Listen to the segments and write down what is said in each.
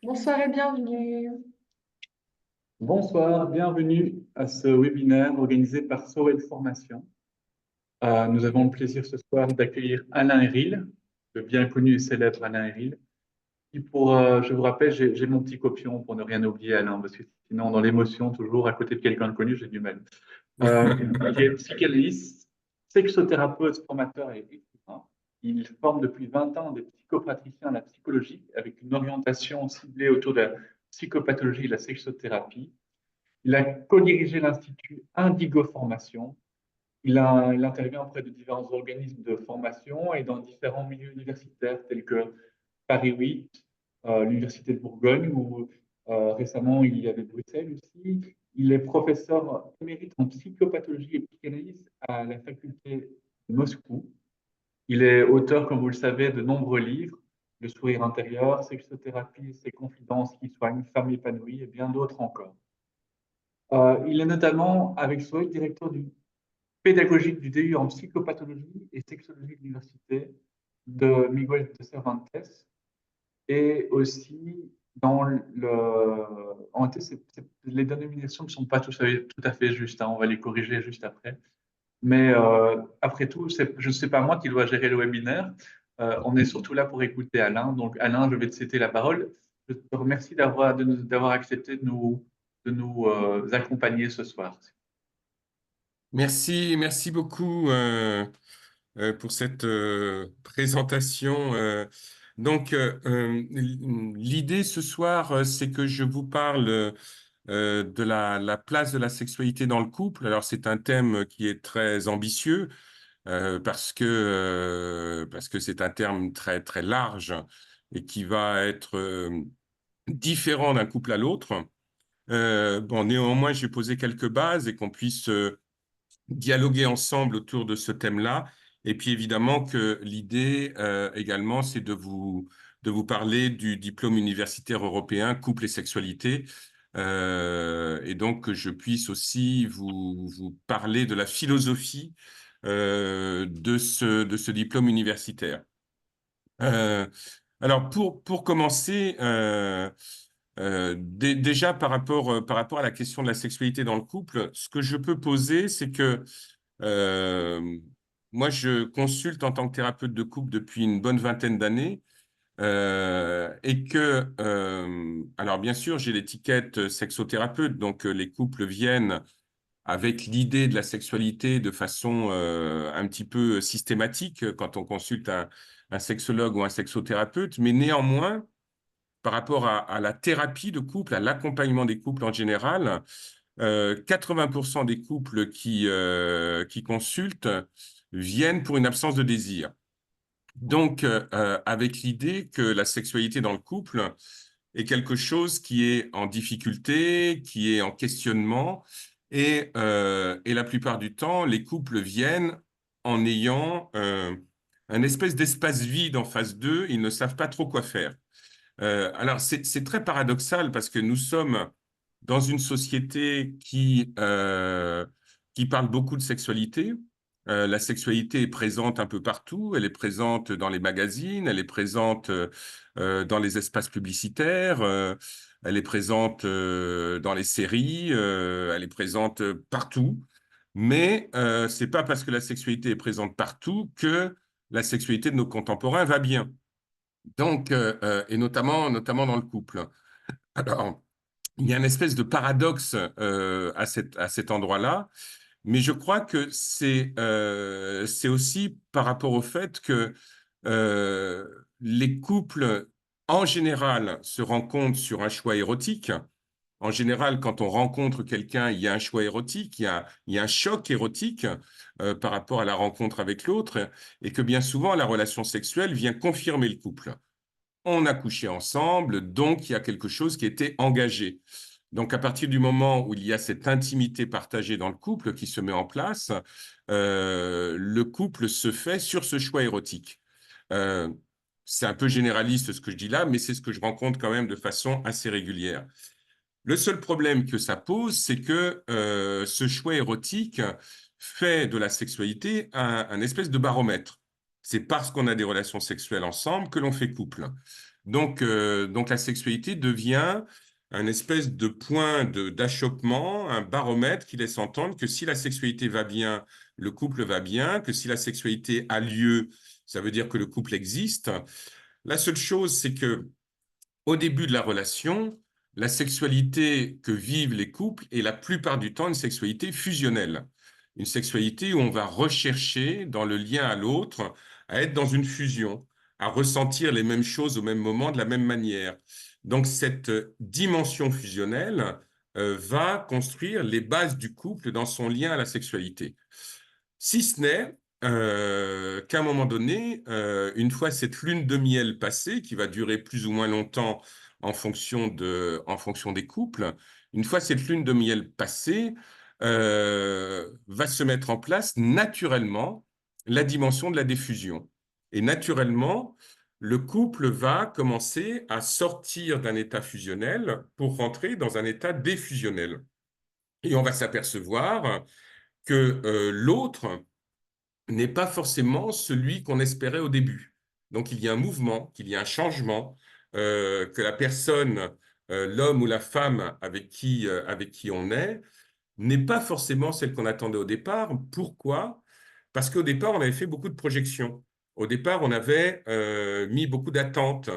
Bonsoir et bienvenue. Bonsoir, bienvenue à ce webinaire organisé par Sorel Formation. Nous avons le plaisir ce soir d'accueillir Alain Héril, le bien connu et célèbre Alain Héril. Je vous rappelle, j'ai mon petit copion pour ne rien oublier, Alain, parce que sinon, dans l'émotion, toujours à côté de quelqu'un de connu, j'ai du mal. Qui est psychanalyste, sexothérapeute, formateur et écrivain. Il forme depuis 20 ans des psychopraticiens à la psychologie avec une orientation ciblée autour de la psychopathologie et la sexothérapie. Il a co-dirigé l'Institut Indigo Formation. Il intervient auprès de différents organismes de formation et dans différents milieux universitaires tels que Paris 8, l'Université de Bourgogne ou récemment il y avait Bruxelles aussi. Il est professeur émérite en psychopathologie et psychanalyse à la faculté de Moscou. Il est auteur, comme vous le savez, de nombreux livres, Le sourire intérieur, Sexothérapie, Ses confidences qui soignent, Femme épanouie et bien d'autres encore. Il est notamment, avec Zoé, directeur pédagogique du DU en psychopathologie et sexologie de l'université de Miguel de Cervantes et aussi dans en réalité, les dénominations ne sont pas tout à fait justes, hein, on va les corriger juste après. Mais après tout, je ne sais pas moi qui dois gérer le webinaire. On est surtout là pour écouter Alain. Donc Alain, je vais te céder la parole. Je te remercie d'avoir accepté de nous accompagner ce soir. Merci beaucoup pour cette présentation. L'idée ce soir, c'est que je vous parle de la place de la sexualité dans le couple. Alors, c'est un thème qui est très ambitieux parce que c'est un terme très, très large et qui va être différent d'un couple à l'autre. Néanmoins, j'ai posé quelques bases et qu'on puisse dialoguer ensemble autour de ce thème-là. Et puis évidemment que l'idée également, c'est de vous parler du diplôme universitaire européen Couple et sexualité. Et donc que je puisse aussi vous parler de la philosophie de ce diplôme universitaire. Euh, alors pour commencer, déjà par rapport à la question de la sexualité dans le couple, ce que je peux poser, c'est que euh, moi, je consulte en tant que thérapeute de couple depuis une bonne vingtaine d'années et que, alors bien sûr, j'ai l'étiquette sexothérapeute, donc les couples viennent avec l'idée de la sexualité de façon un petit peu systématique quand on consulte un sexologue ou un sexothérapeute, mais néanmoins, par rapport à la thérapie de couple, à l'accompagnement des couples en général, 80% des couples qui consultent viennent pour une absence de désir. Donc, avec l'idée que la sexualité dans le couple est quelque chose qui est en difficulté, qui est en questionnement, et la plupart du temps, les couples viennent en ayant un espèce d'espace vide en face d'eux, ils ne savent pas trop quoi faire. Alors, c'est très paradoxal parce que nous sommes dans une société qui parle beaucoup de sexualité. La sexualité est présente un peu partout. Elle est présente dans les magazines, elle est présente dans les espaces publicitaires, elle est présente dans les séries, elle est présente partout. Mais c'est pas parce que la sexualité est présente partout que la sexualité de nos contemporains va bien. Donc, et notamment dans le couple. Alors, il y a une espèce de paradoxe à cet endroit-là, mais je crois que c'est aussi par rapport au fait que euh, les couples, en général, se rencontrent sur un choix érotique. En général, quand on rencontre quelqu'un, il y a un choix érotique, il y a un choc érotique par rapport à la rencontre avec l'autre, et que bien souvent, la relation sexuelle vient confirmer le couple. On a couché ensemble, donc il y a quelque chose qui était engagé. Donc à partir du moment où il y a cette intimité partagée dans le couple qui se met en place, le couple se fait sur ce choix érotique. Euh, c'est un peu généraliste ce que je dis là, mais c'est ce que je rencontre quand même de façon assez régulière. Le seul problème que ça pose, c'est que ce choix érotique fait de la sexualité un espèce de baromètre. C'est parce qu'on a des relations sexuelles ensemble que l'on fait couple. Donc la sexualité devient un espèce de point d'achoppement, un baromètre qui laisse entendre que si la sexualité va bien, le couple va bien, que si la sexualité a lieu, ça veut dire que le couple existe. La seule chose, c'est que au début de la relation, la sexualité que vivent les couples est la plupart du temps une sexualité fusionnelle. Une sexualité où on va rechercher, dans le lien à l'autre, à être dans une fusion, à ressentir les mêmes choses au même moment de la même manière. Donc cette dimension fusionnelle va construire les bases du couple dans son lien à la sexualité. Si ce n'est qu'à un moment donné, une fois cette lune de miel passée, qui va durer plus ou moins longtemps en fonction des couples, une fois cette lune de miel passée, va se mettre en place naturellement la dimension de la diffusion. Et naturellement, le couple va commencer à sortir d'un état fusionnel pour rentrer dans un état défusionnel. Et on va s'apercevoir que l'autre n'est pas forcément celui qu'on espérait au début. Donc il y a un mouvement, qu'il y a un changement, que la personne, l'homme ou la femme avec qui on est, n'est pas forcément celle qu'on attendait au départ. Pourquoi? Parce qu'au départ, on avait fait beaucoup de projections. Au départ, on avait mis beaucoup d'attentes.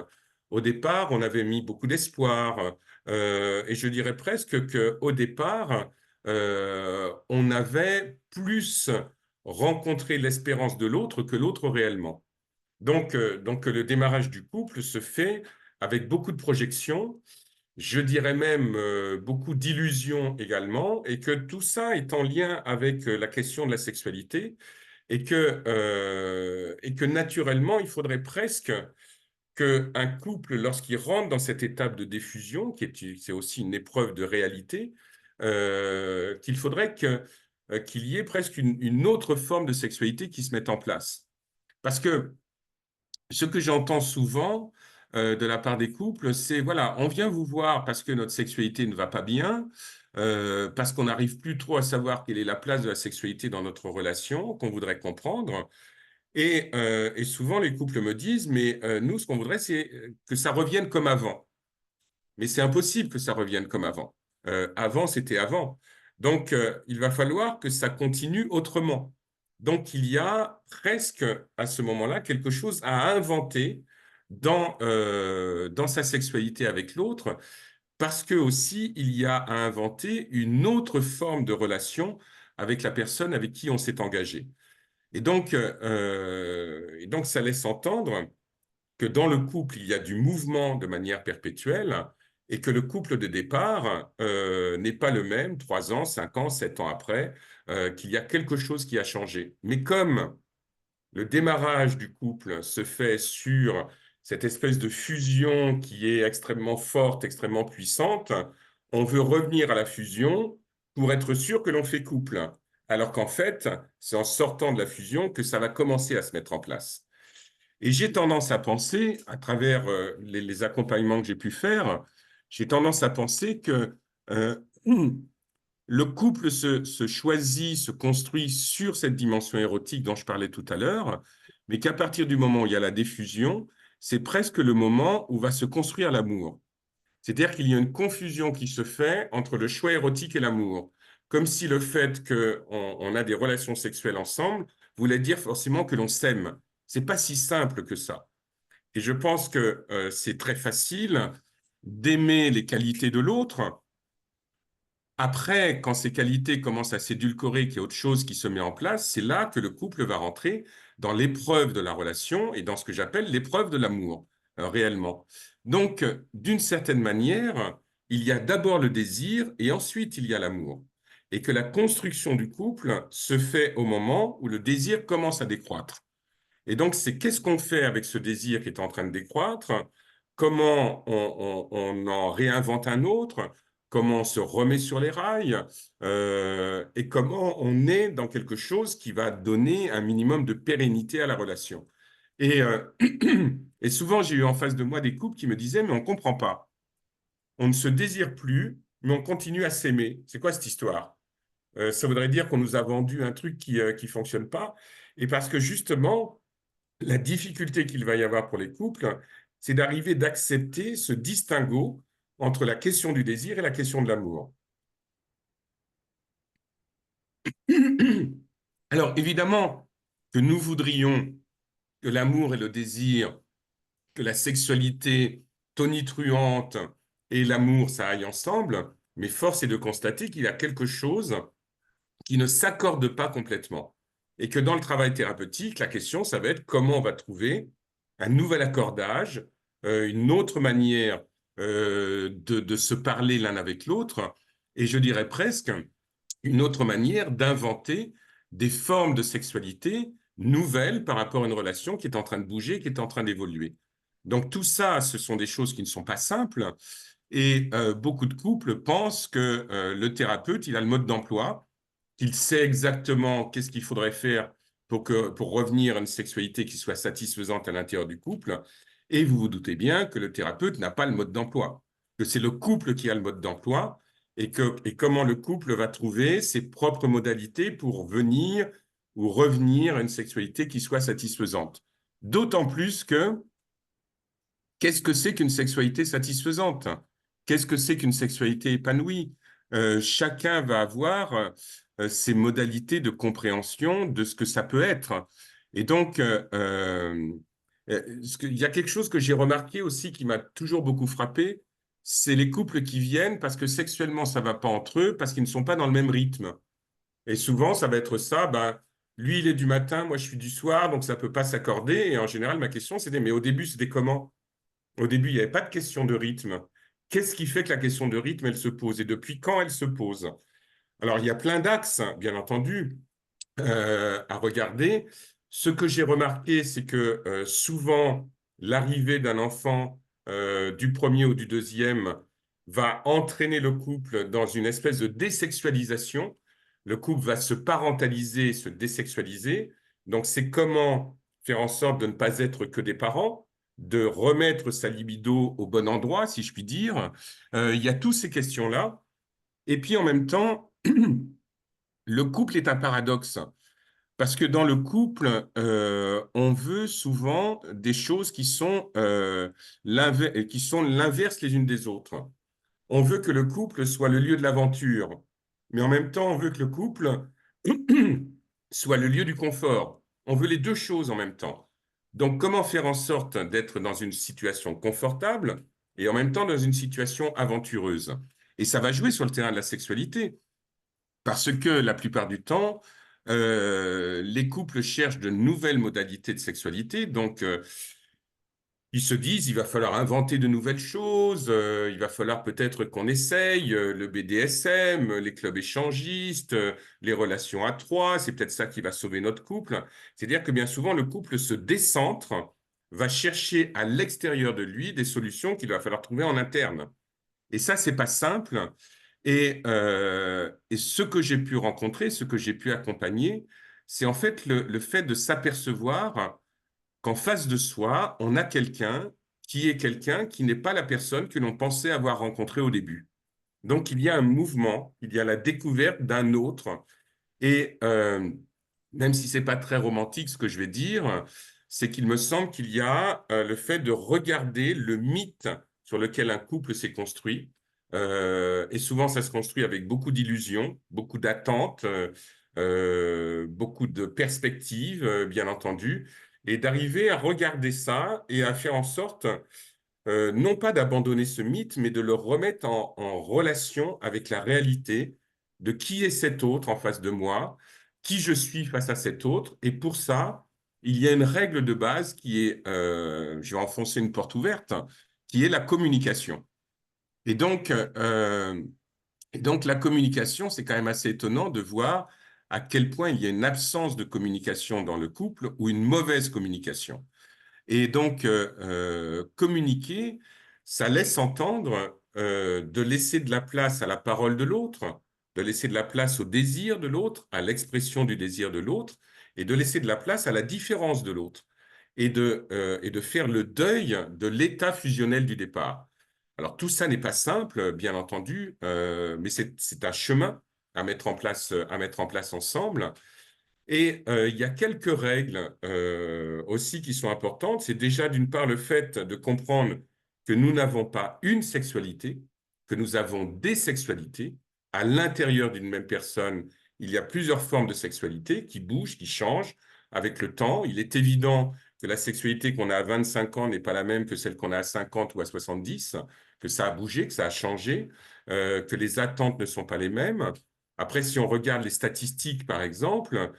Au départ, on avait mis beaucoup d'espoir. Et je dirais presque qu'au départ, on avait plus rencontré l'espérance de l'autre que l'autre réellement. Donc, le démarrage du couple se fait avec beaucoup de projections, je dirais même beaucoup d'illusions également, et que tout ça est en lien avec la question de la sexualité, et que naturellement, il faudrait presque qu'un couple, lorsqu'il rentre dans cette étape de diffusion, c'est aussi une épreuve de réalité, qu'il faudrait qu'il y ait presque une autre forme de sexualité qui se mette en place. Parce que ce que j'entends souvent de la part des couples, c'est, voilà, on vient vous voir parce que notre sexualité ne va pas bien, parce qu'on n'arrive plus trop à savoir quelle est la place de la sexualité dans notre relation, qu'on voudrait comprendre. Et souvent, les couples me disent, mais nous, ce qu'on voudrait, c'est que ça revienne comme avant. Mais c'est impossible que ça revienne comme avant. Avant, c'était avant. Donc, il va falloir que ça continue autrement. Donc, il y a presque à ce moment-là quelque chose à inventer dans sa sexualité avec l'autre, parce que aussi, il y a à inventer une autre forme de relation avec la personne avec qui on s'est engagé. Et donc, ça laisse entendre que dans le couple, il y a du mouvement de manière perpétuelle et que le couple de départ n'est pas le même 3 ans, 5 ans, 7 ans après, qu'il y a quelque chose qui a changé. Mais comme le démarrage du couple se fait sur cette espèce de fusion qui est extrêmement forte, extrêmement puissante, on veut revenir à la fusion pour être sûr que l'on fait couple. Alors qu'en fait, c'est en sortant de la fusion que ça va commencer à se mettre en place. Et j'ai tendance à penser, à travers les accompagnements que j'ai pu faire, j'ai tendance à penser que euh, le couple se choisit, se construit sur cette dimension érotique dont je parlais tout à l'heure, mais qu'à partir du moment où il y a la diffusion, c'est presque le moment où va se construire l'amour. C'est-à-dire qu'il y a une confusion qui se fait entre le choix érotique et l'amour, comme si le fait qu'on a des relations sexuelles ensemble voulait dire forcément que l'on s'aime. C'est pas si simple que ça. Et je pense que c'est très facile d'aimer les qualités de l'autre. Après, quand ces qualités commencent à s'édulcorer, qu'il y a autre chose qui se met en place, c'est là que le couple va rentrer dans l'épreuve de la relation et dans ce que j'appelle l'épreuve de l'amour, réellement. Donc, d'une certaine manière, il y a d'abord le désir et ensuite il y a l'amour. Et que la construction du couple se fait au moment où le désir commence à décroître. Et donc, c'est qu'est-ce qu'on fait avec ce désir qui est en train de décroître? Comment on en réinvente un autre? Comment on se remet sur les rails? Et comment on est dans quelque chose qui va donner un minimum de pérennité à la relation? Et, et souvent, j'ai eu en face de moi des couples qui me disaient, mais on ne comprend pas. On ne se désire plus, mais on continue à s'aimer. C'est quoi cette histoire? Ça voudrait dire qu'on nous a vendu un truc qui ne fonctionne pas. Et parce que justement, la difficulté qu'il va y avoir pour les couples c'est d'arriver d'accepter ce distinguo entre la question du désir et la question de l'amour. Alors, évidemment que nous voudrions que l'amour et le désir, que la sexualité tonitruante et l'amour, ça aille ensemble, mais force est de constater qu'il y a quelque chose qui ne s'accorde pas complètement. Et que dans le travail thérapeutique, la question, ça va être comment on va trouver un nouvel accordage, une autre manière de se parler l'un avec l'autre, et je dirais presque une autre manière d'inventer des formes de sexualité nouvelles par rapport à une relation qui est en train de bouger, qui est en train d'évoluer. Donc tout ça, ce sont des choses qui ne sont pas simples, et beaucoup de couples pensent que le thérapeute, il a le mode d'emploi, qu'il sait exactement qu'est-ce qu'il faudrait faire pour revenir à une sexualité qui soit satisfaisante à l'intérieur du couple. Et vous vous doutez bien que le thérapeute n'a pas le mode d'emploi, que c'est le couple qui a le mode d'emploi et comment le couple va trouver ses propres modalités pour venir ou revenir à une sexualité qui soit satisfaisante. D'autant plus que qu'est-ce que c'est qu'une sexualité satisfaisante? Qu'est-ce que c'est qu'une sexualité épanouie? Chacun va avoir ses modalités de compréhension de ce que ça peut être. Et donc, il y a quelque chose que j'ai remarqué aussi qui m'a toujours beaucoup frappé, c'est les couples qui viennent parce que sexuellement, ça ne va pas entre eux, parce qu'ils ne sont pas dans le même rythme. Et souvent, ça va être ça, ben, lui, il est du matin, moi, je suis du soir, donc ça ne peut pas s'accorder. Et en général, ma question, c'était, mais au début, c'était comment? Au début, il n'y avait pas de question de rythme. Qu'est-ce qui fait que la question de rythme, elle se pose et depuis quand elle se pose? Alors, il y a plein d'axes, bien entendu, à regarder. Ce que j'ai remarqué, c'est que souvent, l'arrivée d'un enfant du premier ou du deuxième va entraîner le couple dans une espèce de désexualisation. Le couple va se parentaliser, se désexualiser. Donc, c'est comment faire en sorte de ne pas être que des parents, de remettre sa libido au bon endroit, si je puis dire. Il y a toutes ces questions-là. Et puis, en même temps, le couple est un paradoxe. Parce que dans le couple, on veut souvent des choses qui sont l'inverse les unes des autres. On veut que le couple soit le lieu de l'aventure, mais en même temps, on veut que le couple soit le lieu du confort. On veut les deux choses en même temps. Donc, comment faire en sorte d'être dans une situation confortable et en même temps dans une situation aventureuse? Et ça va jouer sur le terrain de la sexualité. Parce que la plupart du temps, les couples cherchent de nouvelles modalités de sexualité. Donc, ils se disent, il va falloir inventer de nouvelles choses, il va falloir peut-être qu'on essaye le BDSM, les clubs échangistes, les relations à trois, c'est peut-être ça qui va sauver notre couple. C'est-à-dire que bien souvent, le couple se décentre, va chercher à l'extérieur de lui des solutions qu'il va falloir trouver en interne. Et ça, c'est pas simple. Et ce que j'ai pu rencontrer, ce que j'ai pu accompagner, c'est en fait le fait de s'apercevoir qu'en face de soi, on a quelqu'un qui n'est pas la personne que l'on pensait avoir rencontrée au début. Donc, il y a un mouvement, il y a la découverte d'un autre. Et même si c'est pas très romantique ce que je vais dire, c'est qu'il me semble qu'il y a le fait de regarder le mythe sur lequel un couple s'est construit. Et souvent, ça se construit avec beaucoup d'illusions, beaucoup d'attentes, beaucoup de perspectives, bien entendu, et d'arriver à regarder ça et à faire en sorte, non pas d'abandonner ce mythe, mais de le remettre en relation avec la réalité de qui est cet autre en face de moi, qui je suis face à cet autre. Et pour ça, il y a une règle de base qui est, je vais enfoncer une porte ouverte, qui est la communication. Et donc, euh, et donc la communication, c'est quand même assez étonnant de voir à quel point il y a une absence de communication dans le couple ou une mauvaise communication. Et donc, communiquer, ça laisse entendre de laisser de la place à la parole de l'autre, de laisser de la place au désir de l'autre, à l'expression du désir de l'autre, et de laisser de la place à la différence de l'autre, et de faire le deuil de l'état fusionnel du départ. Alors, tout ça n'est pas simple, bien entendu, mais c'est un chemin à mettre en place ensemble. Et il y a quelques règles aussi qui sont importantes. C'est déjà d'une part le fait de comprendre que nous n'avons pas une sexualité, que nous avons des sexualités. À l'intérieur d'une même personne, il y a plusieurs formes de sexualité qui bougent, qui changent avec le temps. Il est évident que la sexualité qu'on a à 25 ans n'est pas la même que celle qu'on a à 50 ou à 70, que ça a bougé, que ça a changé, que les attentes ne sont pas les mêmes. Après, si on regarde les statistiques, par exemple,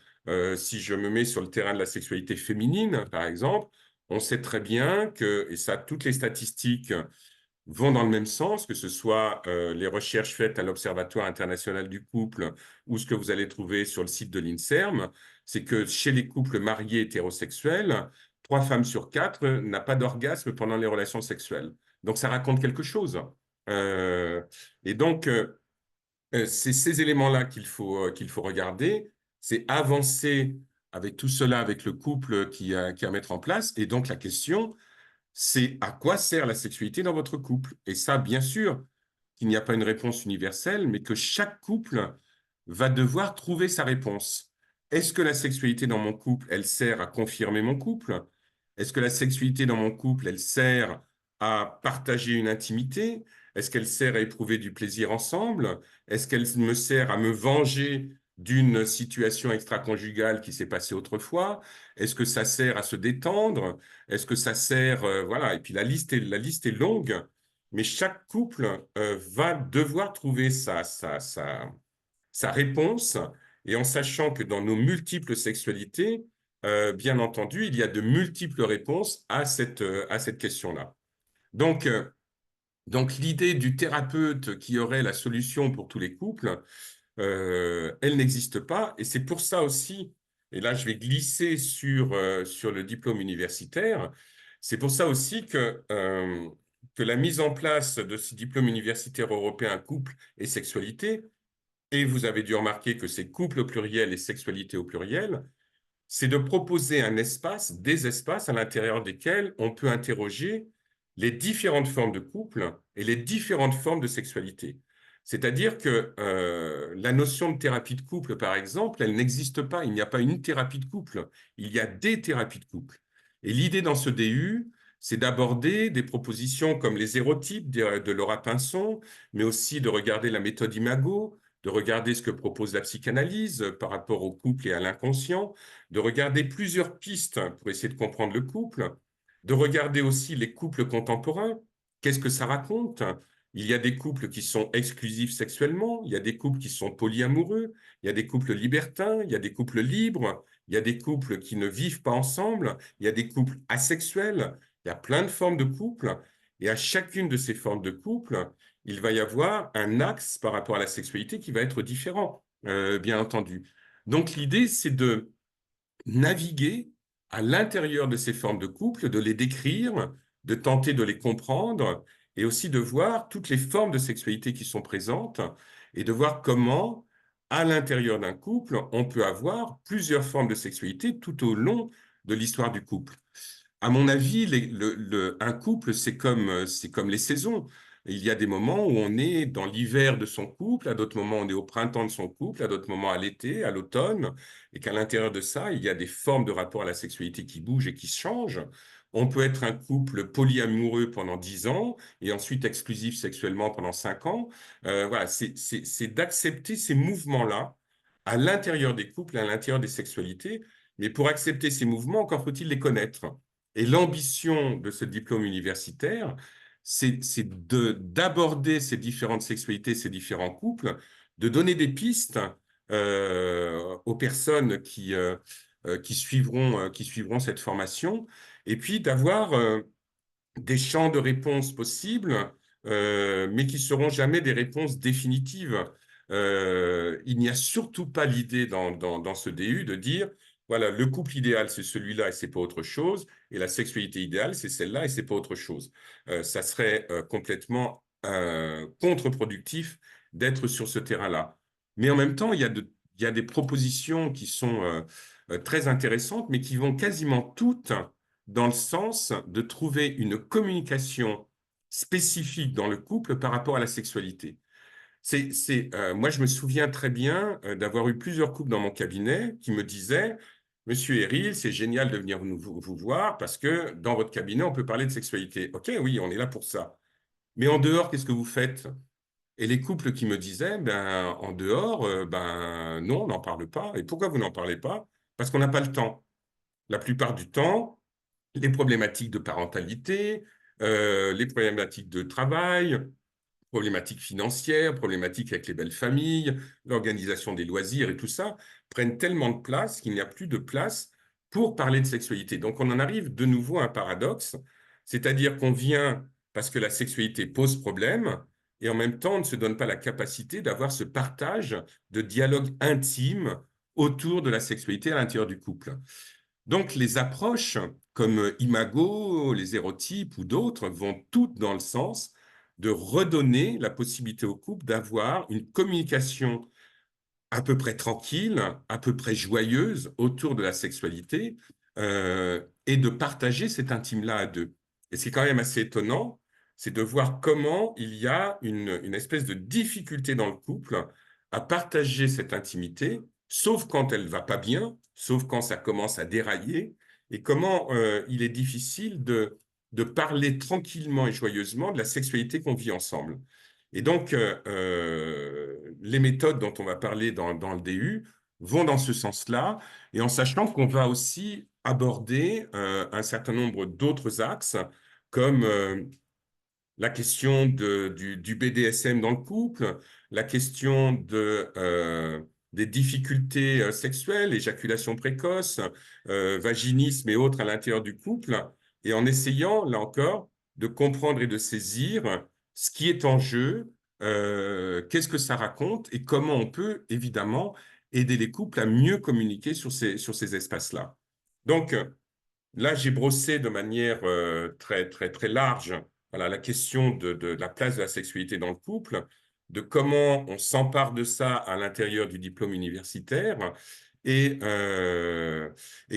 si je me mets sur le terrain de la sexualité féminine, par exemple, on sait très bien que, et ça, toutes les statistiques vont dans le même sens, que ce soit les recherches faites à l'Observatoire international du couple ou ce que vous allez trouver sur le site de l'INSERM, c'est que chez les couples mariés hétérosexuels, 3 femmes sur 4 n'a pas d'orgasme pendant les relations sexuelles. Donc ça raconte quelque chose. Euh, et donc, c'est ces éléments-là qu'il faut regarder, c'est avancer avec tout cela, avec le couple qui a à mettre en place. Et donc la question, c'est à quoi sert la sexualité dans votre couple? Et ça, bien sûr, qu'il n'y a pas une réponse universelle, mais que chaque couple va devoir trouver sa réponse. Est-ce que la sexualité dans mon couple, elle sert à confirmer mon couple? Est-ce que la sexualité dans mon couple, elle sert à partager une intimité? Est-ce qu'elle sert à éprouver du plaisir ensemble? Est-ce qu'elle me sert à me venger d'une situation extra-conjugale qui s'est passée autrefois? Est-ce que ça sert à se détendre? Est-ce que ça sert, voilà. Et puis la liste est longue, mais chaque couple va devoir trouver sa réponse, et en sachant que dans nos multiples sexualités, bien entendu, il y a de multiples réponses à cette question-là. Donc, donc l'idée du thérapeute qui aurait la solution pour tous les couples, elle n'existe pas. Et c'est pour ça aussi, et là je vais glisser sur le diplôme universitaire, c'est pour ça aussi que la mise en place de ce diplôme universitaire européen couple et sexualité, et vous avez dû remarquer que c'est couple au pluriel et sexualité au pluriel, c'est de proposer un espace, des espaces à l'intérieur desquels on peut interroger les différentes formes de couple et les différentes formes de sexualité. C'est-à-dire que la notion de thérapie de couple, par exemple, elle n'existe pas. Il n'y a pas une thérapie de couple. Il y a des thérapies de couple. Et l'idée dans ce DU, c'est d'aborder des propositions comme les hérotypes de Laura Pinson, mais aussi de regarder la méthode Imago, de regarder ce que propose la psychanalyse par rapport au couple et à l'inconscient, de regarder plusieurs pistes pour essayer de comprendre le couple, de regarder aussi les couples contemporains. Qu'est-ce que ça raconte? Il y a des couples qui sont exclusifs sexuellement, il y a des couples qui sont polyamoureux, il y a des couples libertins, il y a des couples libres, il y a des couples qui ne vivent pas ensemble, il y a des couples asexuels, il y a plein de formes de couples, et à chacune de ces formes de couples, il va y avoir un axe par rapport à la sexualité qui va être différent, bien entendu. Donc l'idée, c'est de naviguer à l'intérieur de ces formes de couple, de les décrire, de tenter de les comprendre, et aussi de voir toutes les formes de sexualité qui sont présentes, et de voir comment, à l'intérieur d'un couple, on peut avoir plusieurs formes de sexualité tout au long de l'histoire du couple. À mon avis, un couple, c'est comme les saisons. Il y a des moments où on est dans l'hiver de son couple, à d'autres moments on est au printemps de son couple, à d'autres moments à l'été, à l'automne, et qu'à l'intérieur de ça, il y a des formes de rapport à la sexualité qui bougent et qui changent. On peut être un couple polyamoureux pendant 10 ans et ensuite exclusif sexuellement pendant 5 ans. Voilà, c'est d'accepter ces mouvements-là à l'intérieur des couples, à l'intérieur des sexualités. Mais pour accepter ces mouvements, encore faut-il les connaître. Et l'ambition de ce diplôme universitaire, c'est d'aborder ces différentes sexualités, ces différents couples, de donner des pistes aux personnes qui suivront cette formation, et puis d'avoir des champs de réponses possibles, mais qui seront jamais des réponses définitives. Il n'y a surtout pas l'idée dans ce DU de dire, voilà, le couple idéal, c'est celui-là et c'est pas autre chose, et la sexualité idéale, c'est celle-là et c'est pas autre chose. Ça serait complètement contre-productif d'être sur ce terrain-là. Mais en même temps, il y a des propositions qui sont très intéressantes, mais qui vont quasiment toutes dans le sens de trouver une communication spécifique dans le couple par rapport à la sexualité. Moi, je me souviens très bien d'avoir eu plusieurs couples dans mon cabinet qui me disaient, Monsieur Héril, c'est génial de venir vous voir parce que dans votre cabinet, on peut parler de sexualité. OK, oui, on est là pour ça. Mais en dehors, qu'est-ce que vous faites? Et les couples qui me disaient, ben, en dehors, ben, non, on n'en parle pas. Et pourquoi vous n'en parlez pas? Parce qu'on n'a pas le temps. La plupart du temps, les problématiques de parentalité, les problématiques de travail, problématiques financières, problématiques avec les belles familles, l'organisation des loisirs et tout ça, prennent tellement de place qu'il n'y a plus de place pour parler de sexualité. Donc on en arrive de nouveau à un paradoxe, c'est-à-dire qu'on vient parce que la sexualité pose problème, et en même temps on ne se donne pas la capacité d'avoir ce partage de dialogue intime autour de la sexualité à l'intérieur du couple. Donc les approches comme Imago, les hérotypes ou d'autres vont toutes dans le sens de redonner la possibilité au couple d'avoir une communication à peu près tranquille, à peu près joyeuse autour de la sexualité et de partager cet intime-là à deux. Et ce qui est quand même assez étonnant, c'est de voir comment il y a une espèce de difficulté dans le couple à partager cette intimité, sauf quand elle va pas bien, sauf quand ça commence à dérailler, et comment il est difficile de parler tranquillement et joyeusement de la sexualité qu'on vit ensemble. Et donc, les méthodes dont on va parler dans le DU vont dans ce sens-là, et en sachant qu'on va aussi aborder un certain nombre d'autres axes, comme la question du BDSM dans le couple, la question des difficultés sexuelles, éjaculation précoce, vaginisme et autres à l'intérieur du couple, et en essayant, là encore, de comprendre et de saisir ce qui est en jeu, qu'est-ce que ça raconte et comment on peut, évidemment, aider les couples à mieux communiquer sur ces espaces-là. Donc, là, j'ai brossé de manière très, très, très large voilà, la question de la place de la sexualité dans le couple, de comment on s'empare de ça à l'intérieur du diplôme universitaire et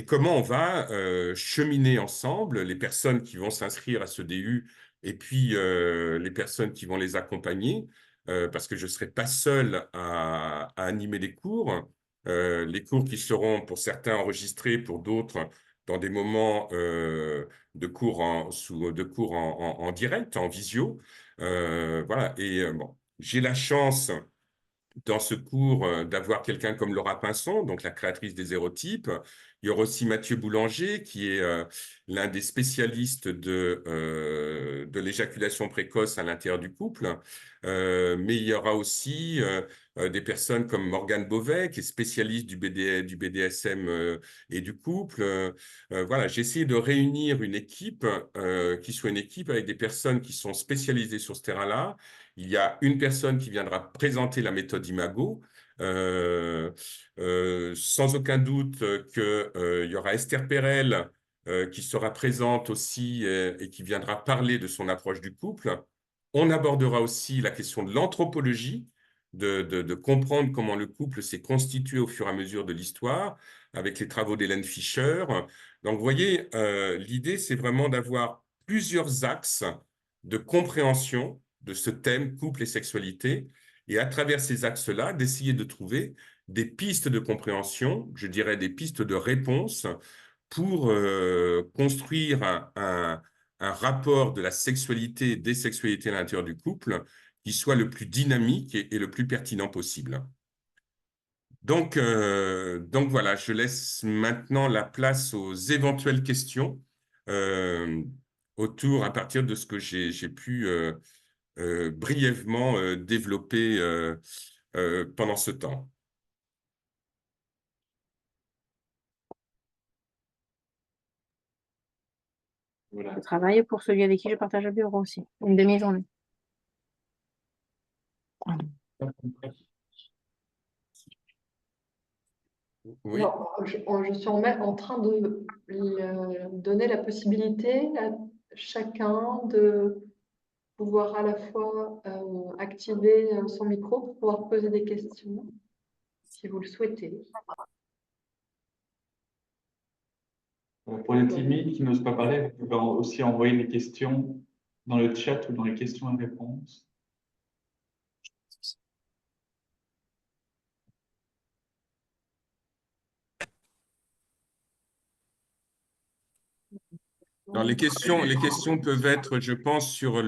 comment on va cheminer ensemble les personnes qui vont s'inscrire à ce DU et puis les personnes qui vont les accompagner, parce que je ne serai pas seul à animer les cours qui seront pour certains enregistrés, pour d'autres dans des moments de cours en direct, en visio. Voilà. Et bon, j'ai la chance dans ce cours d'avoir quelqu'un comme Laura Pinson, donc la créatrice des hérotypes. Il y aura aussi Mathieu Boulanger, qui est l'un des spécialistes de l'éjaculation précoce à l'intérieur du couple. Mais il y aura aussi des personnes comme Morgane Beauvais, qui est spécialiste du BDSM et du couple. Voilà, j'ai essayé de réunir une équipe qui soit une équipe avec des personnes qui sont spécialisées sur ce terrain-là. Il y a une personne qui viendra présenter la méthode Imago. Sans aucun doute qu'il y aura Esther Perel qui sera présente aussi et qui viendra parler de son approche du couple. On abordera aussi la question de l'anthropologie, de comprendre comment le couple s'est constitué au fur et à mesure de l'histoire, avec les travaux d'Hélène Fischer. Donc, vous voyez, l'idée, c'est vraiment d'avoir plusieurs axes de compréhension de ce thème couple et sexualité, et à travers ces axes-là, d'essayer de trouver des pistes de compréhension, je dirais des pistes de réponse pour construire un rapport de la sexualité et des sexualités à l'intérieur du couple qui soit le plus dynamique et le plus pertinent possible. Donc voilà, je laisse maintenant la place aux éventuelles questions euh, autour, à partir de ce que j'ai pu brièvement développé pendant ce temps. Je travaille pour celui avec qui je partage le bureau aussi, une demi-journée. Oui. Alors, je suis en train de donner la possibilité à chacun de pouvoir à la fois activer son micro pour pouvoir poser des questions, si vous le souhaitez. Pour les timides qui n'osent pas parler, vous pouvez aussi envoyer des questions dans le chat ou dans les questions et réponses. Alors, les questions peuvent être, je pense, sur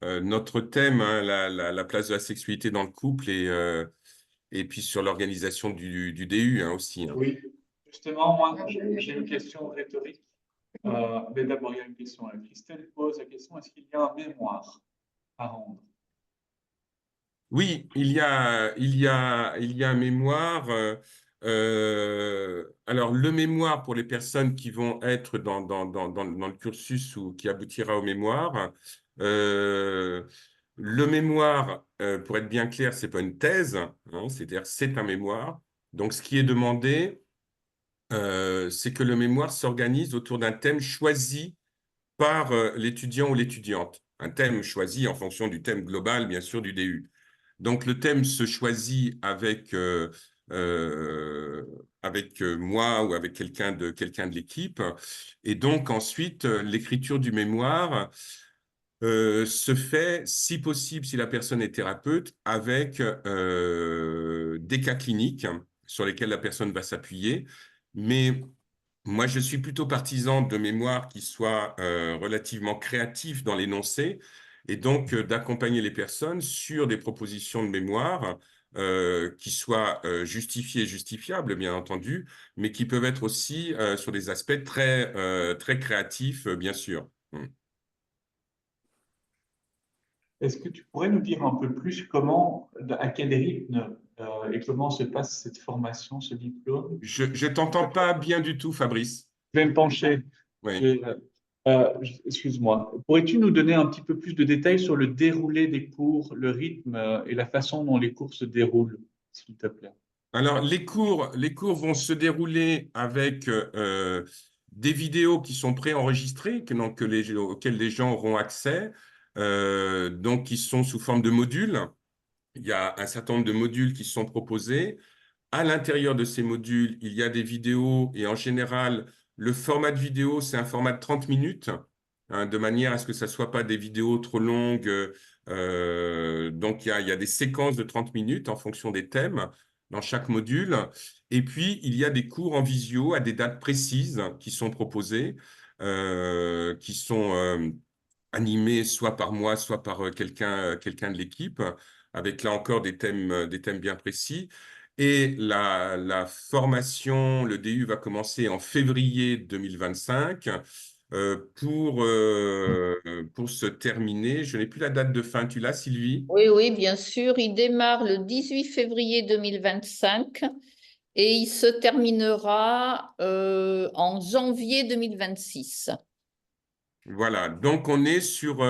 notre thème, hein, la place de la sexualité dans le couple et puis sur l'organisation du DU hein, aussi. Hein. Oui, justement, moi, j'ai une question rhétorique. Mais d'abord, il y a une question. Christelle pose la question, est-ce qu'il y a un mémoire à rendre? Oui, il y a un mémoire. Alors, le mémoire pour les personnes qui vont être dans le cursus ou qui aboutira au mémoire. Le mémoire, pour être bien clair, c'est pas une thèse, hein, c'est-à-dire c'est un mémoire. Donc, ce qui est demandé, c'est que le mémoire s'organise autour d'un thème choisi par l'étudiant ou l'étudiante. Un thème choisi en fonction du thème global, bien sûr, du DU. Donc, le thème se choisit avec moi ou avec quelqu'un de l'équipe. Et donc, ensuite, l'écriture du mémoire se fait, si possible, si la personne est thérapeute, avec des cas cliniques sur lesquels la personne va s'appuyer. Mais moi, je suis plutôt partisan de mémoire qui soit relativement créatif dans l'énoncé et donc d'accompagner les personnes sur des propositions de mémoire qui soient justifiées et justifiables, bien entendu, mais qui peuvent être aussi sur des aspects très créatifs, bien sûr. Est-ce que tu pourrais nous dire un peu plus comment, à quel rythme et comment se passe cette formation, ce diplôme? Je t'entends pas bien du tout, Fabrice. Je vais me pencher. Oui. Je- excuse-moi. Pourrais-tu nous donner un petit peu plus de détails sur le déroulé des cours, le rythme et la façon dont les cours se déroulent, s'il te plaît? Alors, les cours vont se dérouler avec des vidéos qui sont préenregistrées, auxquelles les gens auront accès, donc qui sont sous forme de modules. Il y a un certain nombre de modules qui sont proposés. À l'intérieur de ces modules, il y a des vidéos et en général, le format de vidéo, c'est un format de 30 minutes, hein, de manière à ce que ça ne soit pas des vidéos trop longues. Donc, il y a des séquences de 30 minutes en fonction des thèmes dans chaque module. Et puis, il y a des cours en visio à des dates précises qui sont proposés, qui sont animés soit par moi, soit par quelqu'un de l'équipe, avec là encore des thèmes bien précis. Et la formation, le DU va commencer en février 2025 pour se terminer. Je n'ai plus la date de fin. Tu l'as, Sylvie? Oui, oui, bien sûr. Il démarre le 18 février 2025 et il se terminera en janvier 2026. Voilà. Donc, on est sur,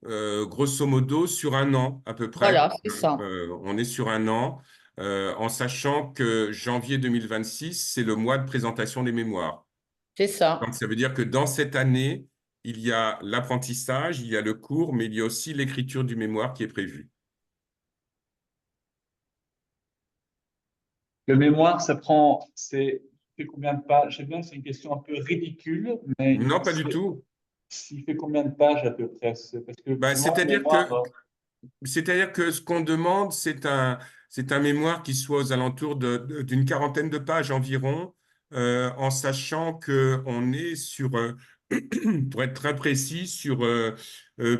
grosso modo, sur un an à peu près. Voilà, c'est ça. On est sur un an, en sachant que janvier 2026, c'est le mois de présentation des mémoires. C'est ça. Donc, ça veut dire que dans cette année, il y a l'apprentissage, il y a le cours, mais il y a aussi l'écriture du mémoire qui est prévue. Le mémoire, fait combien de pages? Je sais bien, c'est une question un peu ridicule, mais Non, pas du tout. il fait combien de pages à peu près? Parce que Ben, pour moi, le mémoire, c'est-à-dire que ce qu'on demande, c'est un mémoire qui soit aux alentours d'une quarantaine de pages environ, en sachant qu'on est sur, pour être très précis, sur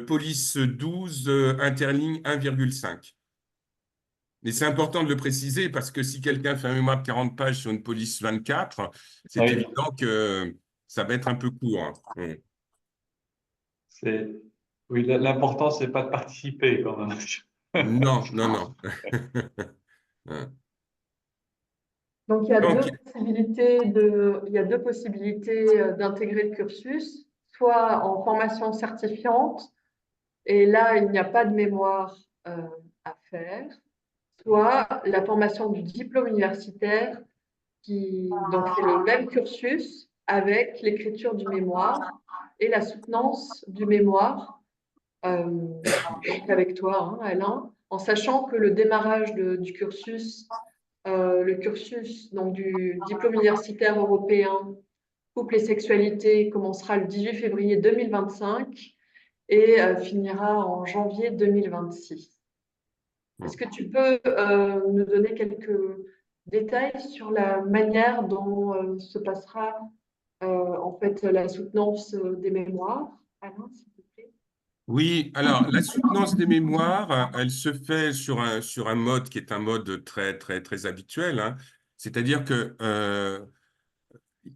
police 12, interligne 1,5. Mais c'est important de le préciser parce que si quelqu'un fait un mémoire de 40 pages sur une police 24, c'est oui, évident que ça va être un peu court. Hein. oui, l'important, c'est pas de participer quand même. Non, non, non. Donc, Donc, il y a deux possibilités d'intégrer le cursus, soit en formation certifiante, et là, il n'y a pas de mémoire à faire, soit la formation du diplôme universitaire, donc c'est le même cursus avec l'écriture du mémoire et la soutenance du mémoire, donc avec toi, hein, Alain, en sachant que le démarrage du cursus, le cursus donc, du diplôme universitaire européen couple et sexualité commencera le 18 février 2025 et finira en janvier 2026. Est-ce que tu peux nous donner quelques détails sur la manière dont se passera en fait la soutenance des mémoires. Alain, s'il te plaît. Oui, alors la soutenance des mémoires, elle se fait sur un mode qui est un mode très, très, très habituel, hein. C'est-à-dire que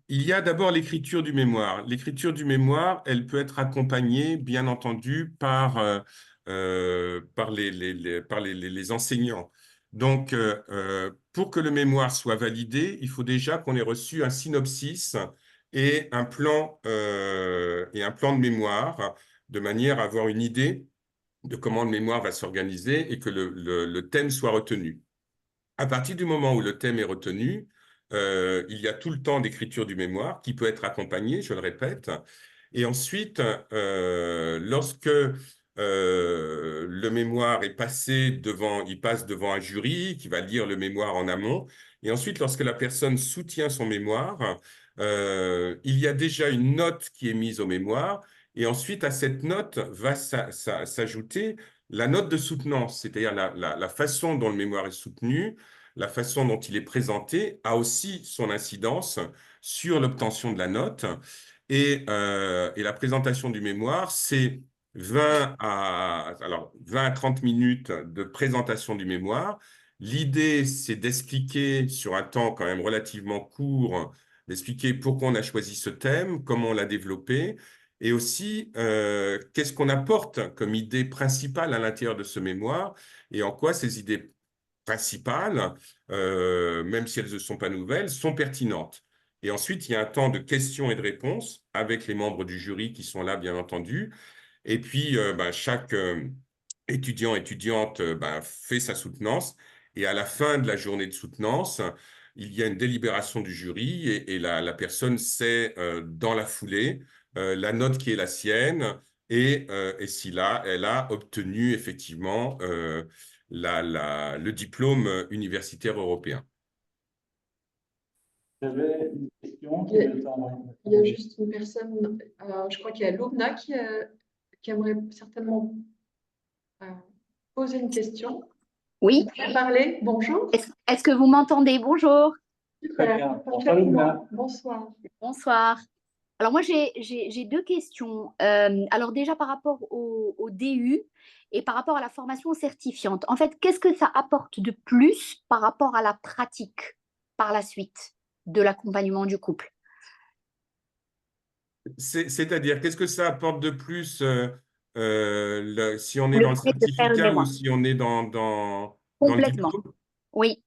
il y a d'abord l'écriture du mémoire. L'écriture du mémoire, elle peut être accompagnée, bien entendu, par les enseignants. Donc, pour que le mémoire soit validé, il faut déjà qu'on ait reçu un synopsis et un plan de mémoire, de manière à avoir une idée de comment le mémoire va s'organiser et que le thème soit retenu. À partir du moment où le thème est retenu, il y a tout le temps d'écriture du mémoire qui peut être accompagné, je le répète. Et ensuite, lorsque le mémoire est il passe devant un jury qui va lire le mémoire en amont. Et ensuite, lorsque la personne soutient son mémoire, il y a déjà une note qui est mise au mémoire. Et ensuite, à cette note va s'ajouter la note de soutenance, c'est-à-dire la façon dont le mémoire est soutenu, la façon dont il est présenté a aussi son incidence sur l'obtention de la note. Et la présentation du mémoire, c'est 20 à 30 minutes de présentation du mémoire. L'idée, c'est d'expliquer sur un temps quand même relativement court, d'expliquer pourquoi on a choisi ce thème, comment on l'a développé, et aussi qu'est-ce qu'on apporte comme idée principale à l'intérieur de ce mémoire, et en quoi ces idées principales, même si elles ne sont pas nouvelles, sont pertinentes. Et ensuite, il y a un temps de questions et de réponses avec les membres du jury qui sont là, bien entendu. Et puis, chaque étudiante fait sa soutenance. Et à la fin de la journée de soutenance, il y a une délibération du jury et la personne sait dans la foulée la note qui est la sienne et si là, elle a obtenu effectivement le diplôme universitaire européen. J'avais une question qui Il y a juste une personne, je crois qu'il y a Loubna qui aimerait certainement poser une question. Oui. Vous pouvez parler. Bonjour. Est-ce que vous m'entendez? Bonjour. Très bien. Bonsoir, Loubna. Bonsoir. Bonsoir. Alors moi, j'ai deux questions. Alors déjà par rapport au DU et par rapport à la formation certifiante. En fait, qu'est-ce que ça apporte de plus par rapport à la pratique par la suite de l'accompagnement du couple? C'est-à-dire, qu'est-ce que ça apporte de plus si on est Le dans le fait de faire le certificat ou mémoire. si on est dans le Complètement. diplôme? Oui,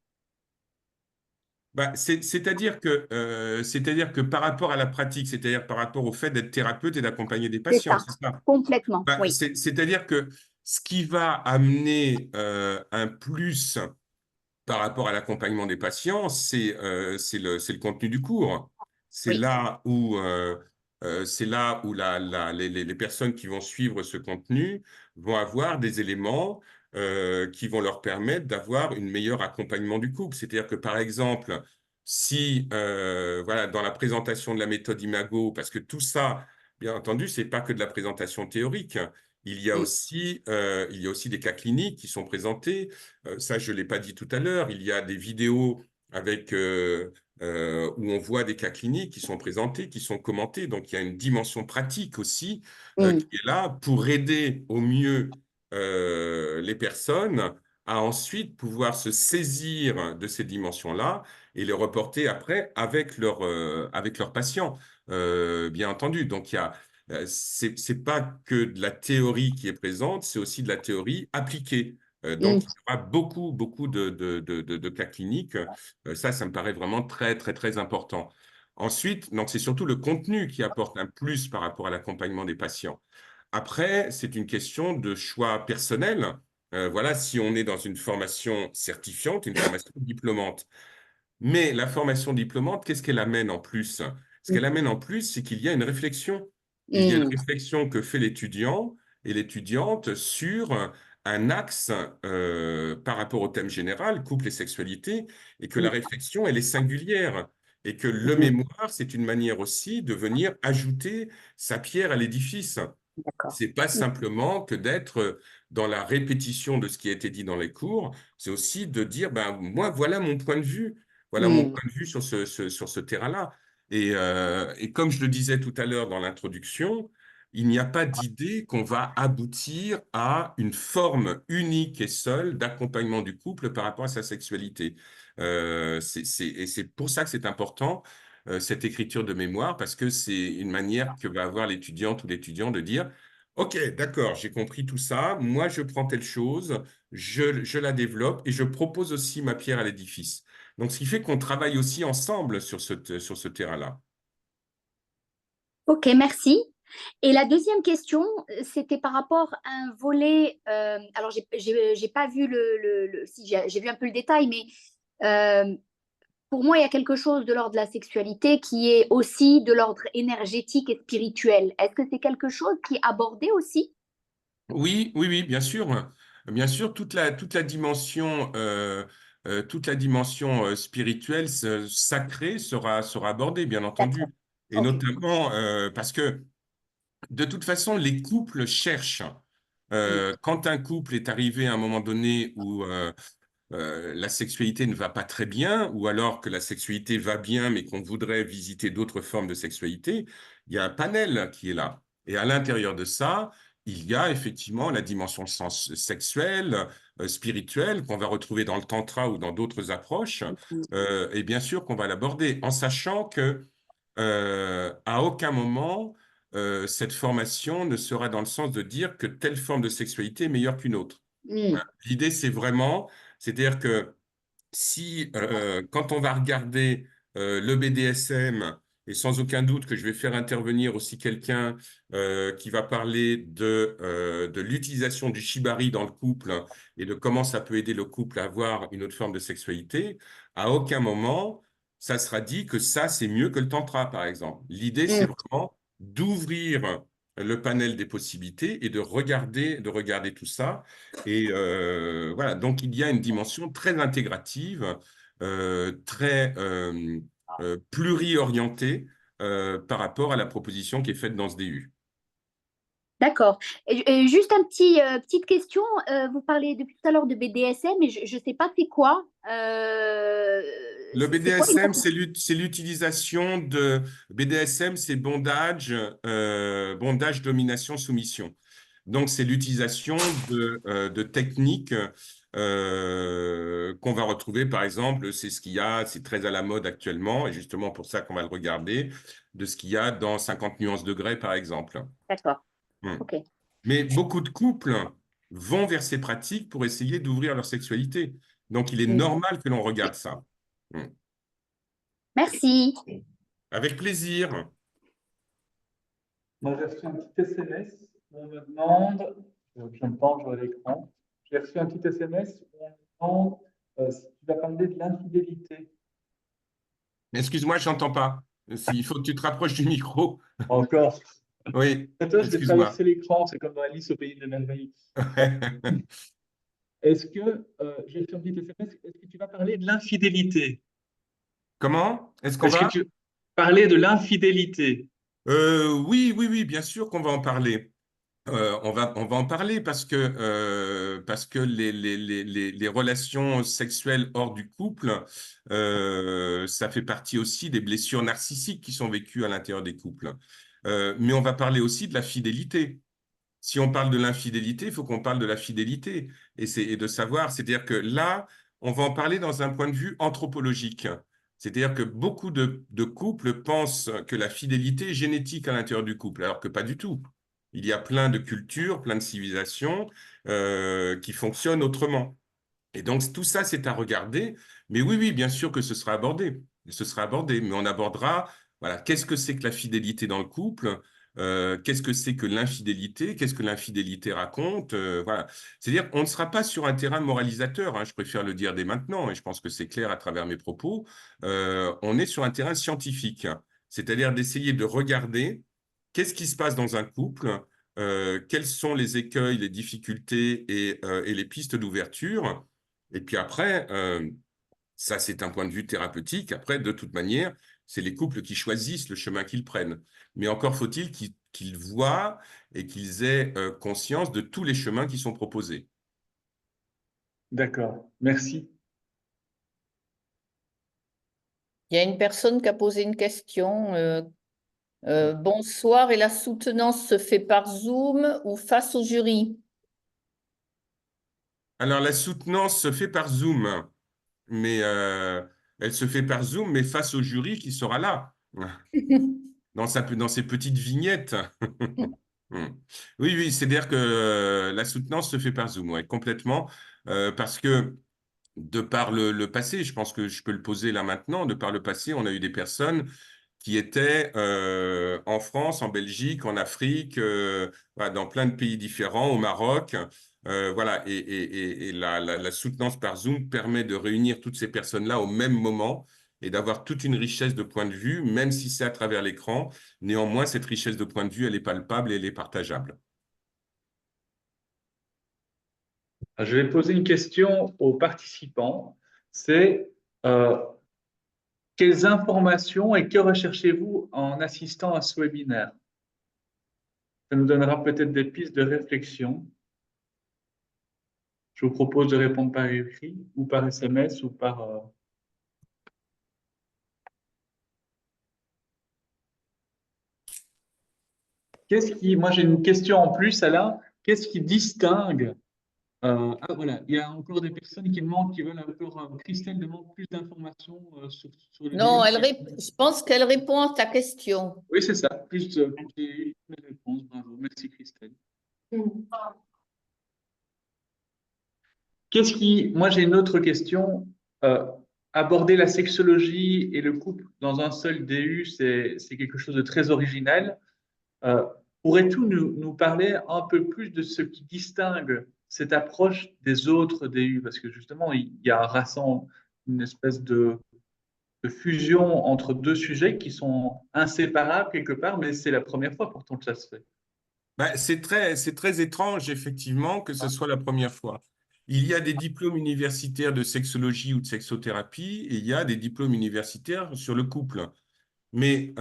C'est-à-dire que par rapport à la pratique, c'est-à-dire par rapport au fait d'être thérapeute et d'accompagner des c'est patients, ça. c'est ça? Complètement, oui. C'est-à-dire que ce qui va amener un plus par rapport à l'accompagnement des patients, c'est le contenu du cours. C'est Oui. là où, les personnes qui vont suivre ce contenu vont avoir des éléments qui vont leur permettre d'avoir un meilleur accompagnement du couple. C'est-à-dire que, par exemple, si, dans la présentation de la méthode Imago, parce que tout ça, bien entendu, c'est pas que de la présentation théorique. Il y a aussi des cas cliniques qui sont présentés. Ça, je ne l'ai pas dit tout à l'heure. Il y a des vidéos où on voit des cas cliniques qui sont présentés, qui sont commentés. Donc, il y a une dimension pratique aussi qui est là pour aider au mieux les personnes à ensuite pouvoir se saisir de ces dimensions-là et les reporter après avec leurs patients, bien entendu. Donc, c'est pas que de la théorie qui est présente, c'est aussi de la théorie appliquée. Donc, il y aura beaucoup, beaucoup de cas cliniques. Ça me paraît vraiment très, très, très important. Ensuite, donc c'est surtout le contenu qui apporte un plus par rapport à l'accompagnement des patients. Après, c'est une question de choix personnel. Voilà, si on est dans une formation certifiante, une formation diplômante. Mais la formation diplômante, qu'est-ce qu'elle amène en plus? Ce qu'elle amène en plus, c'est qu'il y a une réflexion. Il y a une réflexion que fait l'étudiant et l'étudiante sur un axe par rapport au thème général, couple et sexualité, et que la réflexion, elle est singulière. Et que le mémoire, c'est une manière aussi de venir ajouter sa pierre à l'édifice. D'accord. C'est pas simplement que d'être dans la répétition de ce qui a été dit dans les cours, c'est aussi de dire, moi, voilà mon point de vue. Voilà mon point de vue sur ce terrain-là. Et comme je le disais tout à l'heure dans l'introduction, il n'y a pas d'idée qu'on va aboutir à une forme unique et seule d'accompagnement du couple par rapport à sa sexualité. Et c'est pour ça que c'est important, cette écriture de mémoire, parce que c'est une manière que va avoir l'étudiante ou l'étudiant de dire, OK, d'accord, j'ai compris tout ça, moi je prends telle chose, je la développe et je propose aussi ma pierre à l'édifice. Donc, ce qui fait qu'on travaille aussi ensemble sur ce terrain-là. Ok, merci. Et la deuxième question, c'était par rapport à un volet. Alors, j'ai pas vu si j'ai vu un peu le détail, mais pour moi, il y a quelque chose de l'ordre de la sexualité qui est aussi de l'ordre énergétique et spirituel. Est-ce que c'est quelque chose qui est abordé aussi? Oui, oui, oui, bien sûr. Bien sûr, toute la dimension spirituelle, sacrée sera abordée, bien D'accord. entendu. Et Ok. notamment parce que, de toute façon, les couples cherchent. Mm. Quand un couple est arrivé à un moment donné où la sexualité ne va pas très bien, ou alors que la sexualité va bien, mais qu'on voudrait visiter d'autres formes de sexualité, il y a un panel qui est là. Et à l'intérieur de ça, il y a effectivement la dimension sexuelle, spirituelle, qu'on va retrouver dans le tantra ou dans d'autres approches, et bien sûr qu'on va l'aborder, en sachant que à aucun moment, cette formation ne sera dans le sens de dire que telle forme de sexualité est meilleure qu'une autre. Mm. L'idée, c'est-à-dire que si, quand on va regarder le BDSM, et sans aucun doute que je vais faire intervenir aussi quelqu'un qui va parler de l'utilisation du shibari dans le couple et de comment ça peut aider le couple à avoir une autre forme de sexualité, à aucun moment, ça sera dit que ça, c'est mieux que le tantra, par exemple. L'idée, c'est Mm. vraiment d'ouvrir le panel des possibilités et de regarder tout ça et voilà, donc il y a une dimension très intégrative, très pluri-orientée par rapport à la proposition qui est faite dans ce DU. D'accord. Et juste petite question. Vous parlez depuis tout à l'heure de BDSM, mais je ne sais pas c'est quoi. Le C'est quoi BDSM, exactement? c'est l'utilisation de BDSM, c'est bondage, domination, soumission. Donc, c'est l'utilisation de techniques qu'on va retrouver, par exemple, c'est ce qu'il y a, c'est très à la mode actuellement, et justement pour ça qu'on va le regarder, de ce qu'il y a dans 50 nuances degrés, par exemple. D'accord. Hmm. Ok. Mais beaucoup de couples vont vers ces pratiques pour essayer d'ouvrir leur sexualité. Donc, il est Mm. normal que l'on regarde ça. Hmm. Merci. Avec plaisir. Moi, j'ai reçu un petit SMS où on me demande, je me penche vers l'écran, j'ai reçu un petit SMS où on me demande si tu vas parler de l'infidélité. Excuse-moi, je n'entends pas. Il faut que tu te rapproches du micro. Encore. Oui, Toi, je vais excuse-moi. traverser l'écran, c'est comme dans Alice au pays des merveilles. Est-ce que, j'ai reçu un petit SMS, est-ce que tu vas parler de l'infidélité? Comment? Est-ce qu'on Est-ce que va? tu parler de l'infidélité? Oui, oui, oui, bien sûr qu'on va en parler. On va en parler parce que les relations sexuelles hors du couple, ça fait partie aussi des blessures narcissiques qui sont vécues à l'intérieur des couples. Mais on va parler aussi de la fidélité. Si on parle de l'infidélité, il faut qu'on parle de la fidélité et de savoir, c'est-à-dire que là, on va en parler dans un point de vue anthropologique. C'est-à-dire que beaucoup de couples pensent que la fidélité est génétique à l'intérieur du couple, alors que pas du tout. Il y a plein de cultures, plein de civilisations qui fonctionnent autrement. Et donc, tout ça, c'est à regarder. Mais oui, oui, bien sûr que ce sera abordé. Ce sera abordé, mais on abordera, voilà, qu'est-ce que c'est que la fidélité dans le couple? Qu'est-ce que c'est que l'infidélité? Qu'est-ce que l'infidélité raconte? Voilà. C'est-à-dire, on ne sera pas sur un terrain moralisateur, hein, je préfère le dire dès maintenant, et je pense que c'est clair à travers mes propos. On est sur un terrain scientifique, c'est-à-dire d'essayer de regarder qu'est-ce qui se passe dans un couple, quels sont les écueils, les difficultés et les pistes d'ouverture. Et puis après, ça c'est un point de vue thérapeutique. Après, de toute manière, c'est les couples qui choisissent le chemin qu'ils prennent. Mais encore faut-il qu'ils voient et qu'ils aient conscience de tous les chemins qui sont proposés. D'accord, merci. Il y a une personne qui a posé une question. Bonsoir, et la soutenance se fait par Zoom ou face au jury? Alors, la soutenance se fait par Zoom, mais elle se fait par Zoom, mais face au jury qui sera là, dans ses petites vignettes. Oui, oui, c'est-à-dire que la soutenance se fait par Zoom, ouais, complètement, parce que de par le passé, je pense que je peux le poser là maintenant, de par le passé, on a eu des personnes qui étaient en France, en Belgique, en Afrique, voilà, dans plein de pays différents, au Maroc. Voilà, et la soutenance par Zoom permet de réunir toutes ces personnes-là au même moment et d'avoir toute une richesse de points de vue, même si c'est à travers l'écran. Néanmoins, cette richesse de points de vue, elle est palpable et elle est partageable. Je vais poser une question aux participants. C'est quelles informations et que recherchez-vous en assistant à ce webinaire? Ça nous donnera peut-être des pistes de réflexion. Je vous propose de répondre par écrit ou par SMS ou par... Moi, j'ai une question en plus, Alain. Qu'est-ce qui distingue... ah, voilà, il y a encore des personnes qui demandent, qui veulent encore... Christelle demande plus d'informations sur le Non, DU. je pense qu'elle répond à ta question. Oui, c'est ça. J'ai eu une réponse. Bravo. Merci, Christelle. Moi, j'ai une autre question. Aborder la sexologie et le couple dans un seul DU, c'est quelque chose de très original. Pourrais-tu nous parler un peu plus de ce qui distingue cette approche des autres DU? Parce que justement, il y a un une espèce de fusion entre deux sujets qui sont inséparables quelque part, mais c'est la première fois pourtant que ça se fait. Ben, c'est très étrange, effectivement, que ce soit la première fois. Il y a des diplômes universitaires de sexologie ou de sexothérapie et il y a des diplômes universitaires sur le couple, mais,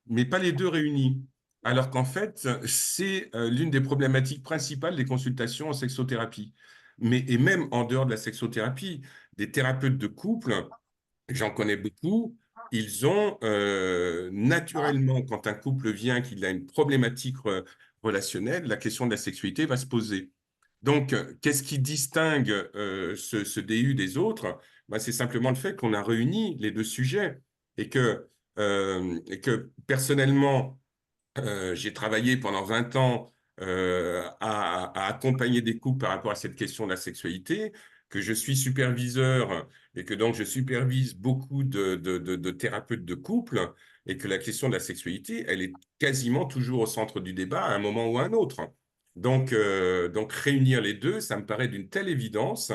mais pas les deux réunis. Alors qu'en fait, c'est l'une des problématiques principales des consultations en sexothérapie. Et même en dehors de la sexothérapie, des thérapeutes de couple, j'en connais beaucoup, ils ont naturellement, quand un couple vient, qu'il a une problématique relationnelle, la question de la sexualité va se poser. Donc, qu'est-ce qui distingue ce DU des autres? Ben, c'est simplement le fait qu'on a réuni les deux sujets et que personnellement, j'ai travaillé pendant 20 ans à accompagner des couples par rapport à cette question de la sexualité, que je suis superviseur et que donc je supervise beaucoup de thérapeutes de couple et que la question de la sexualité, elle est quasiment toujours au centre du débat à un moment ou à un autre. Donc réunir les deux, ça me paraît d'une telle évidence.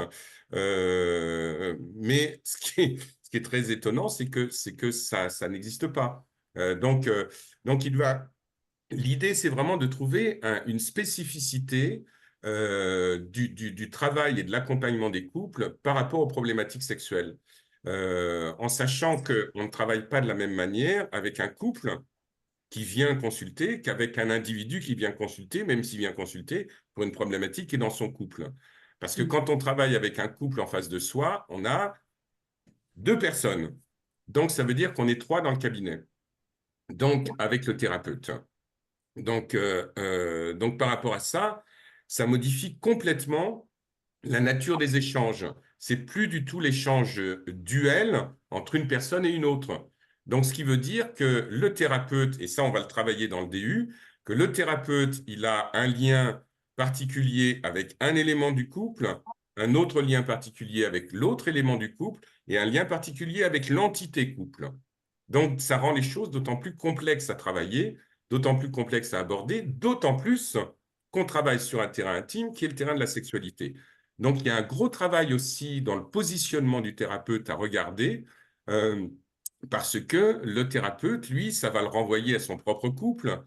Mais ce qui est très étonnant, c'est que ça n'existe pas. Donc l'idée, c'est vraiment de trouver une spécificité du travail et de l'accompagnement des couples par rapport aux problématiques sexuelles, en sachant qu'on ne travaille pas de la même manière avec un couple qui vient consulter qu'avec un individu qui vient consulter, même s'il vient consulter pour une problématique qui est dans son couple. Parce que quand on travaille avec un couple en face de soi, on a deux personnes. Donc, ça veut dire qu'on est trois dans le cabinet. Donc, avec le thérapeute. Donc, par rapport à ça, ça modifie complètement la nature des échanges. C'est plus du tout l'échange duel entre une personne et une autre. Donc, ce qui veut dire que le thérapeute, et ça on va le travailler dans le DU, que le thérapeute, il a un lien particulier avec un élément du couple, un autre lien particulier avec l'autre élément du couple et un lien particulier avec l'entité couple. Donc, ça rend les choses d'autant plus complexes à travailler, d'autant plus complexes à aborder, d'autant plus qu'on travaille sur un terrain intime qui est le terrain de la sexualité. Donc, il y a un gros travail aussi dans le positionnement du thérapeute à regarder, parce que le thérapeute, lui, ça va le renvoyer à son propre couple,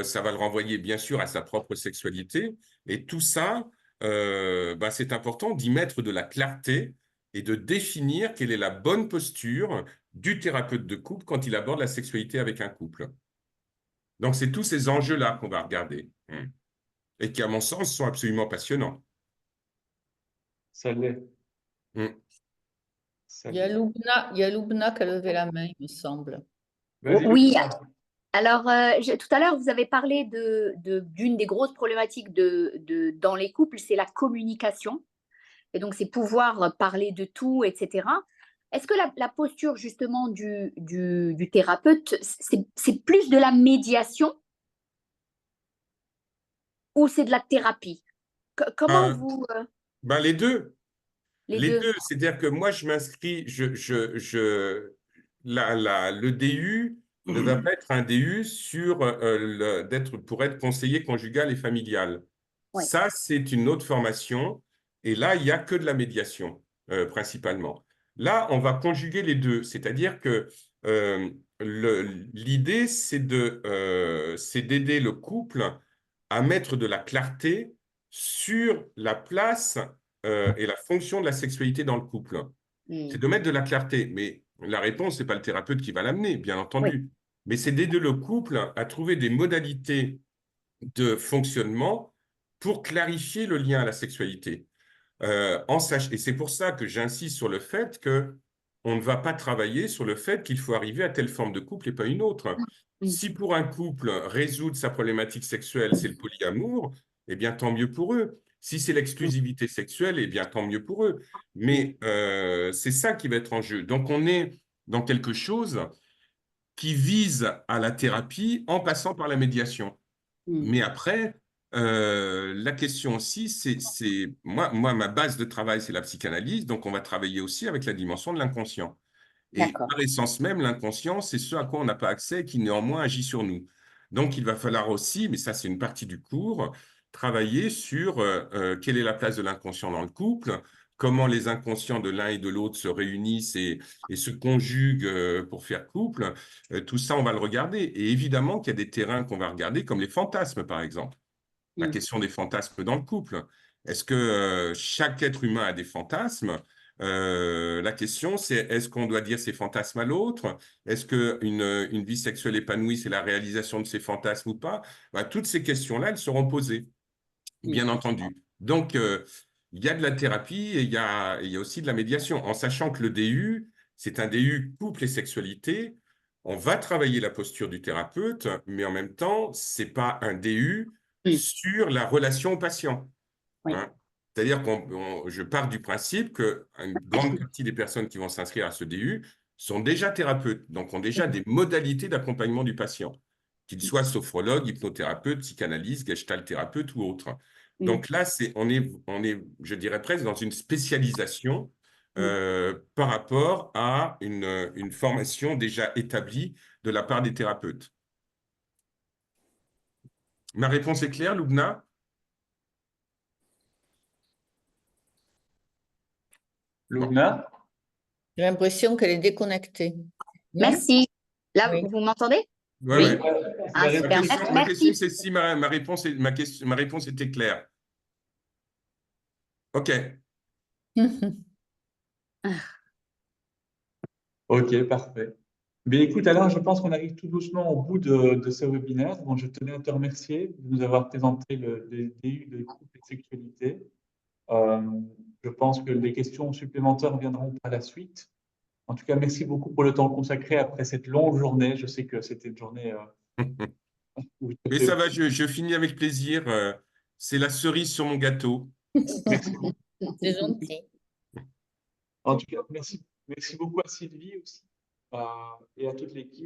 ça va le renvoyer bien sûr à sa propre sexualité, et tout ça, c'est important d'y mettre de la clarté et de définir quelle est la bonne posture du thérapeute de couple quand il aborde la sexualité avec un couple. Donc, c'est tous ces enjeux-là qu'on va regarder et qui, à mon sens, sont absolument passionnants. Ça l'est. Il y a Loubna qui a levé la main, il me semble. Vas-y, Oui, Lubna. alors tout à l'heure, vous avez parlé d'une des grosses problématiques dans les couples, c'est la communication. Et donc, c'est pouvoir parler de tout, etc. Est-ce que la posture justement du thérapeute, c'est plus de la médiation ou c'est de la thérapie? Comment Euh, vous... ben, les deux. les Les deux? deux, c'est-à-dire que moi, je m'inscris, le DU ne va pas être un DU pour être conseiller conjugal et familial. Oui. Ça, c'est une autre formation. Et là, il n'y a que de la médiation, principalement. Là, on va conjuguer les deux. C'est-à-dire que l'idée, c'est d'aider le couple à mettre de la clarté sur la place et la fonction de la sexualité dans le couple. C'est de mettre de la clarté. Mais la réponse, ce n'est pas le thérapeute qui va l'amener, bien entendu. Mais c'est d'aider le couple à trouver des modalités de fonctionnement pour clarifier le lien à la sexualité. Et c'est pour ça que j'insiste sur le fait qu'on ne va pas travailler sur le fait qu'il faut arriver à telle forme de couple et pas une autre. Si pour un couple, résoudre sa problématique sexuelle, c'est le polyamour, eh bien, tant mieux pour eux. Si c'est l'exclusivité sexuelle, eh bien, tant mieux pour eux. Mais c'est ça qui va être en jeu. Donc, on est dans quelque chose qui vise à la thérapie en passant par la médiation. Mais après, la question aussi, moi, ma base de travail, c'est la psychanalyse, donc on va travailler aussi avec la dimension de l'inconscient. Et par essence même, l'inconscient, c'est ce à quoi on n'a pas accès et qui néanmoins agit sur nous. Donc il va falloir aussi, mais ça c'est une partie du cours, travailler sur quelle est la place de l'inconscient dans le couple, comment les inconscients de l'un et de l'autre se réunissent et se conjuguent pour faire couple. Tout ça, on va le regarder. Et évidemment qu'il y a des terrains qu'on va regarder, comme les fantasmes, par exemple. La question des fantasmes dans le couple. Est-ce que chaque être humain a des fantasmes? La question, c'est est-ce qu'on doit dire ses fantasmes à l'autre? Est-ce qu'une vie sexuelle épanouie, c'est la réalisation de ses fantasmes ou pas? Toutes ces questions-là, elles seront posées, bien entendu. Donc, il y a de la thérapie et il y a aussi de la médiation, en sachant que le DU, c'est un DU couple et sexualité. On va travailler la posture du thérapeute, mais en même temps, ce n'est pas un DU sur la relation au patient. Hein. C'est-à-dire je pars du principe qu'une grande partie des personnes qui vont s'inscrire à ce DU sont déjà thérapeutes, donc ont déjà des modalités d'accompagnement du patient, qu'ils soient sophrologues, hypnothérapeutes, psychanalystes, gestalt thérapeutes ou autres. Donc là, on est, je dirais presque dans une spécialisation par rapport à une formation déjà établie de la part des thérapeutes. Ma réponse est claire, Loubna? Lubna? J'ai l'impression qu'elle est déconnectée. Non? Merci. Là, Oui. vous m'entendez? Ouais. Ah, La super. Ma question, Merci. c'est si ma réponse était claire. OK. Ok, parfait. Bien, écoute, alors je pense qu'on arrive tout doucement au bout de ce webinaire. Bon, je tenais à te remercier de nous avoir présenté le DU de couple et de sexualité. Je pense que les questions supplémentaires viendront par la suite. En tout cas, merci beaucoup pour le temps consacré après cette longue journée. Je sais que c'était une journée où Mais ça va, je finis avec plaisir. C'est la cerise sur mon gâteau. Merci. C'est gentil. En tout cas, merci beaucoup à Sylvie aussi et à toute l'équipe.